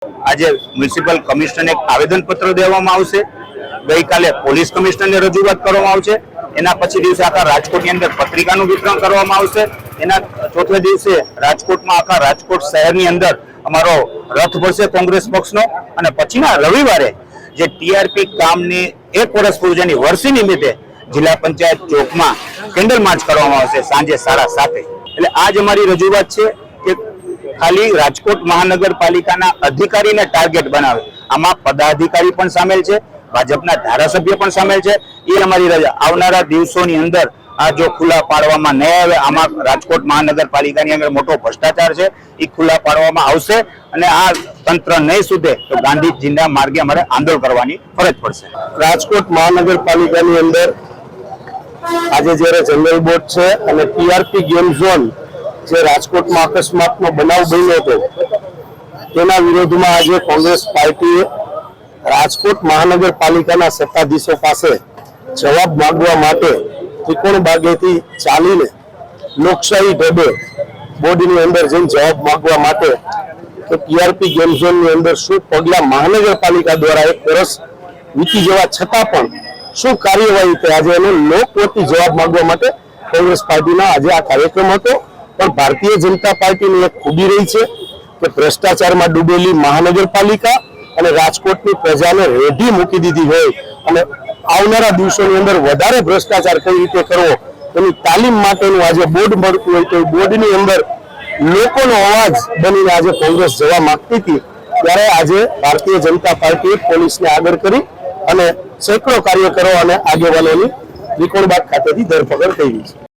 આજે મ્યુનિસિપલ કમિશનરને એક આવેદનપત્ર દેવામાં આવશે। ગઈકાલે પોલીસ કમિશનરને રજૂઆત કરવામાં આવશે। એના પછી દિવસે આખા રાજકોટની અંદર પત્રિકાનું વિતરણ કરવામાં આવશે। એના ચોથે દિવસે રાજકોટમાં આખા રાજકોટ શહેરની અંદર અમારો રથ ભરશે કોંગ્રેસ પક્ષનો। અને પછીના રવિવારે જે ટીઆરપી કામની 1 વર્ષ પૂર્વની વર્ષી નિમિત્તે જિલ્લા પંચાયત ચોકમાં કેન્ડલ માર્ચ કરવામાં આવશે સાંજે 7:30। એટલે આજ અમારી રજૂઆત છે કે ખાલી રાજકોટ મહાનગરપાલિકાના અધિકારીને ટાર્ગેટ બનાવે, આમાં પદાધિકારી પણ સામેલ છે, ભાજપના ધારાસભ્ય પણ સામેલ છે। એ અમારી રજા આવનારા દિવસોની અંદર આ જો ખુલ્લા પાડવામાં નહીં આવે, આમાં રાજકોટ મહાનગરપાલિકાની અંદર મોટો ભ્રષ્ટાચાર છે, એ ખુલ્લા પાડવામાં આવશે। અને આ તંત્ર નહીં સુધે તો ગાંધીજીના માર્ગે અમારે આંદોલન કરવાની ફરજ પડશે। રાજકોટ મહાનગરપાલિકાની અંદર આજે જ્યારે જનરલ બોર્ડ છે અને ટીઆરપી ગેમ ઝોન જે રાજકોટમાં અકસ્માતનો બનાવ બન્યો હતો તેના વિરોધમાં આજે કોંગ્રેસ પાર્ટીએ રાજકોટ મહાનગરપાલિકાના સત્તાધીશો પાસે જવાબ માંગવા માટે ત્રિકોણ બાગેથી ચાલીને લોકશાહી ઢબે બોર્ડની અંદર જઈને જવાબ માંગવા માટે કે ટીઆરપી ગેમ ઝોનની અંદર શું પગલાં મહાનગરપાલિકા દ્વારા 1 વર્ષ વીતી જવા છતાં પણ શું કાર્યવાહી થઈ, આજે એનો લોકવતી જવાબ માંગવા માટે કોંગ્રેસ પાર્ટીના આજે આ કાર્યક્રમ હતો। પણ ભારતીય જનતા પાર્ટીની એક ખૂબી રહી છે કે ભ્રષ્ટાચારમાં ડૂબેલી મહાનગરપાલિકા અને રાજકોટની પ્રજાને રેઢી મૂકી દીધી હોય અને આવનારા દિવસોની અંદર વધારે ભ્રષ્ટાચાર કઈ રીતે કરવો એની તાલીમ માટેનું આજે બોર્ડ મળતું હોય તો બોર્ડની અંદર લોકોનો અવાજ બનીને આજે કોંગ્રેસ જવા માંગતી હતી, ત્યારે આજે ભારતીય જનતા પાર્ટીએ પોલીસને આગળ કરી અને સેંકડો કાર્યકરો અને આગેવાનોની ત્રિકોણબાગ ખાતેથી ધરપકડ કરી છે।